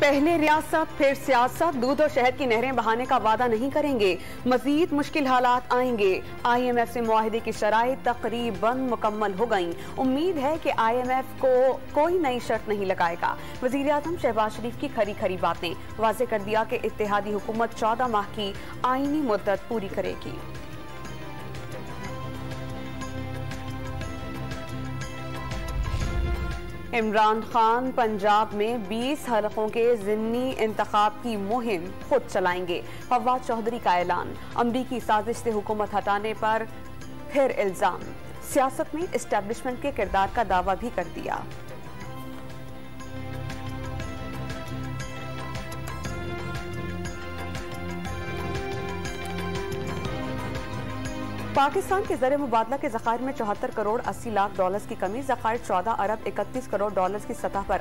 पहले रियासत फिर सियासत, दूध और शहद की नहरें बहाने का वादा नहीं करेंगे, मजीद मुश्किल हालात आएंगे। IMF से मुआहदे की शराइत तकरीबन मुकम्मल हो गई। उम्मीद है कि IMF को कोई नई शर्त नहीं लगाएगा। वजीर आजम शहबाज शरीफ की खरी खरी बातें, वाज़ेह कर दिया कि इत्तेहादी हुकूमत 14 माह की आईनी मुद्दत पूरी करेगी। इमरान खान पंजाब में 20 हलकों के ज़िमनी इंतखाब की मुहिम खुद चलाएंगे। फवाद चौधरी का ऐलान, अमरीकी साजिश से हुकूमत हटाने पर फिर इल्जाम, सियासत में एस्टेब्लिशमेंट के किरदार का दावा भी कर दिया। पाकिस्तान के ज़र मुबादला के ज़खायर में 74 करोड़ 80 लाख डॉलर्स की कमी, ज़खायर 14 अरब 31 करोड़ डॉलर्स की सतह पर।